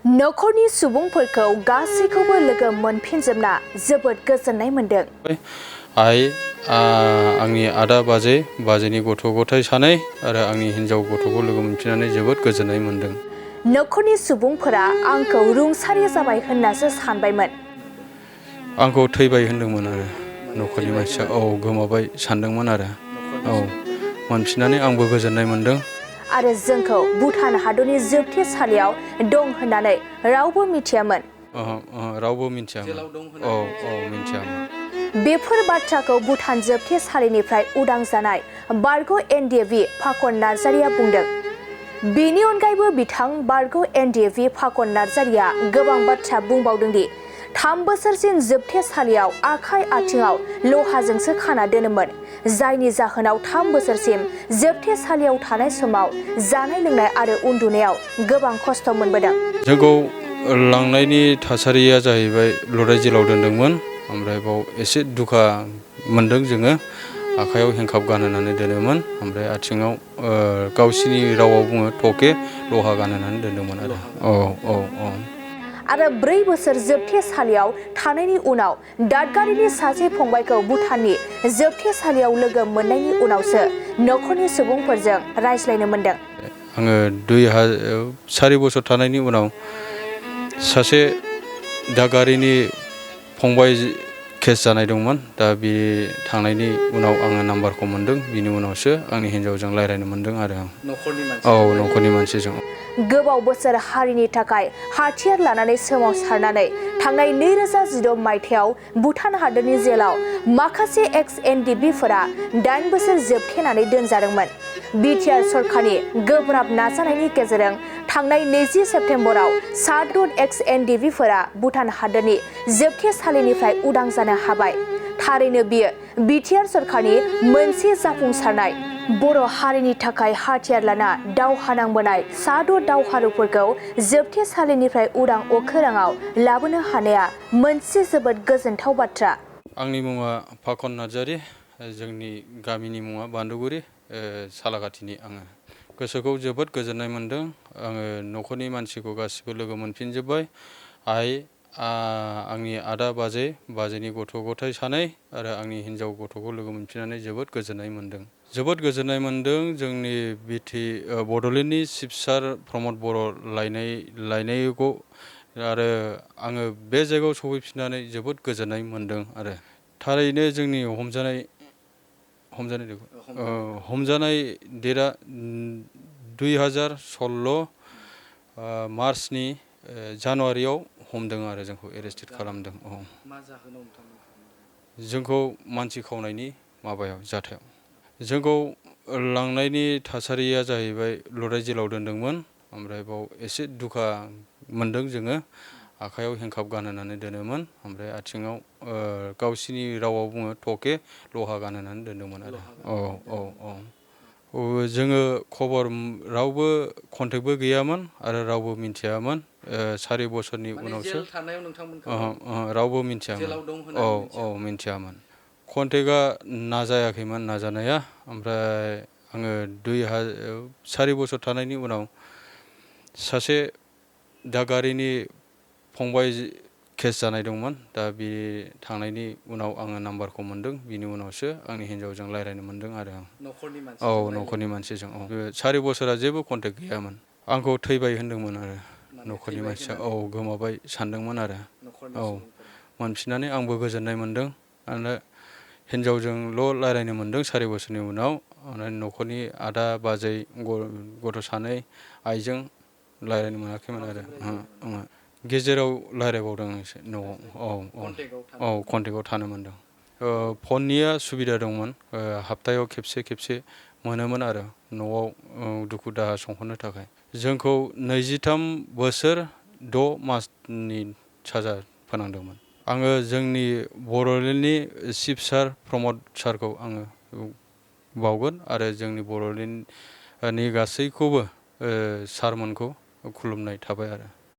नखरनि सुबुंफोरखौ गासैखौबो लोगो मोनफिनजोबना जोबोद गोजोननाय मोनदों। आंनि आदा बाजैनि गथ' गथाय सानै आरो आंनि हिन्जाव गथ'खौ लोगो मोनफिननानै जोबोद गोजोननाय मोनदों। नखरनि सुबुंफोरा आंखौ रुंसारि जाबाय होननासो सानबायमोन। आंखौ थैबाय होनदोंमोन आरो नखरनि मानसिया गोमाबाय सानदोंमोन आरो मोनफिननानै आंबो गोजोननाय मोनदों। आरो जोंखौ भुटान हादरनि जोबथेसालियाव दं होननानै रावबो मिथियामोन। रावबो मिथियामोन। मिथियामोन। बेफोर बाथ्राखौ भुटान जोबथेसालिनिफ्राय उदां जानाय बारग' एनडिएफबि फाखन नार्जारिया बुंदों। बेनि अनगायैबो बिथां बारग' एनडिएफबि फाखन नार्जारिया गोबां बाथ्रा बुंबावदों दि 3 बोसोरसिम जोबथेसालियाव आखाइ आथिङाव लहाजोंसो खाना दोनोमोन, जायनि जाहोनाव 3 बोसोरसिम जोबथेसालियाव थानाय समाव जानाय लोंनाय आरो उन्दुनायाव गोबां खस्थ' मोनबोदों। जोंखौ लांनायनि थासारिया जाहैबाय लराइ जेलाव दोनदोंमोन। ओमफ्राय बाव एसे दुखा मोनदों जोङो। आखाइयाव हेंकाप गानहोनानै दोनोमोन, ओमफ्राय आथिङाव गावसिनि रावाव बुङो टके लहा गानहोनानै दोनदोंमोन आरो। आरो 4 बोसोर जोबथेसालियाव थानायनि उनाव दादगारिनि सासे फंबायखौ भुटाननि जोबथेसालियाव लोगो मोननायनि उनावसो नखरनि सुबुंफोरजों रायज्लायनो मोनदों। आङो 4 बोसोर थानायनि उनाव सासे दादगारिनि फंबाय केस जानाय दंमोन। दा बे थांनायनि उनाव आङो नाम्बारखौ मोनदों। बिनि उनावसो आंनि हिन्जावजों रायज्लायनो मोनदों आरो नखरनि मानसिजों। गोबाव बोसोर हारिनि थाखाय हाथियार लानानै सोमावसारनानै थांनाय 2016 मायथाइयाव भुटान हादरनि जेलाव माखासे एक्स एनडिएफबिफोरा 8 बोसोर जोबथेनानै दोनजादोंमोन। बिटिआर सरकारनि गोब्राब नाजानायनि गेजेरजों थांनाय 20 सेप्तेम्बराव 7 एक्स एनडिएफबिफोरा भुटान हादरनि जोबथेसालिनिफ्राय उदां जानो हाबाय। थारैनो बियो बिटिआर सरकारनि मोनसे जाफुंसारनाय। बर' हारिनि थाखाय हाथियार लाना दावहा नांबोनाय 7 दावहारुफोरखौ जोबथेसालिनिफ्राय उदां अखोराङाव लाबोनो हानाया मोनसे जोबोद गोजोनथाव बाथ्रा। आंनि मुङा फाखन नार्जारि, जोंनि गामिनि मुङा बान्दुगुरि, सालाकाथिनि आङो। गोसोखौ जोबोद गोजोननाय मोनदों। आङो नखरनि मानसिखौ गासिबो लोगो मोनफिनजोब्बाय। आंनि आदा बाजैनि गथ' गथाय सानै आरो आंनि हिन्जाव गथ'खौ लोगो मोनफिननानै जोबोद गोजोननाय मोनदों। जोंनि बड'लेण्डनि चिफ सार प्रमद बर' लायनायखौ आरो आङो बे जायगायाव सफैफिननानै जोबोद गोजोननाय मोनदों आरो। थारैनो जोंनि हमजानाय डेटआ 2016 मार्चनि जानुवारियाव हमदों आरो जोंखौ एरेस्टेड खालामदों। जोंखौ मानसि खावनायनि जाथायाव जोंखौ लांनायनि थासारिया जाहैबाय लराइ जेलाव दोनदोंमोन। ओमफ्राय बाव एसे दुखा मोनदों जोङो। आखाइयाव हेंकाप गानहोनानै दोनोमोन, ओमफ्राय आथिङाव गावसिनि रावाव बुङो टके लहा गानहोनानै दोनदोंमोन आरो। जोङो खबर रावबो कन्टेक्टबो गैयामोन आरो रावबो मिथियामोन। 4 बोसोरनि उनावसो रावबो मिथियामोन। मिथियामोन। कन्टेक्टआ नाजायाखैमोन नाजानाया। ओमफ्राय आङो 4 बोसोर थानायनि उनाव सासे दादगारिनि फंबाय केस जानाय दंमोन। दा बे थांनायनि उनाव आङो नाम्बारखौ मोनदों। बिनि उनावसो आंनि हिन्जावजों रायज्लायनो मोनदों आरो नखरनि मानसिजों। 4 बोसोरा जेबो कन्टेक्ट गैयामोन। आंखौ थैबाय होनदोंमोन आरो नखरनि मानसिया गोमाबाय सानदोंमोन आरो। मोनफिननानै आंबो गोजोननाय मोनदों। आरो हिन्जावजोंल' रायज्लायनो मोनदों 4 बोसोरनि उनाव। नखरनि आदा बाजै गथ' सानै आइजों रायज्लायनो मोनाखैमोन आरो। गेजेराव रायज्लायबावदों एसे न'आव कन्टेक्टआव थानो मोनदों। फननिया सुबिदा दंमोन। हाप्तायाव खेबसे मोनोमोन आरो न'आव दुखु दाहा सोंहरनो थाखाय। जोंखौ 23 बोसोर 6 मासनि साजा फोनांदोंमोन। आङो जोंनि बड'लेण्डनि चिफ सार प्रमद सारखौ आङो बावगोन आरो जोंनि बड'लेण्डनि गासैखौबो सारमोनखौ खुलुमनाय थाबाय आरो।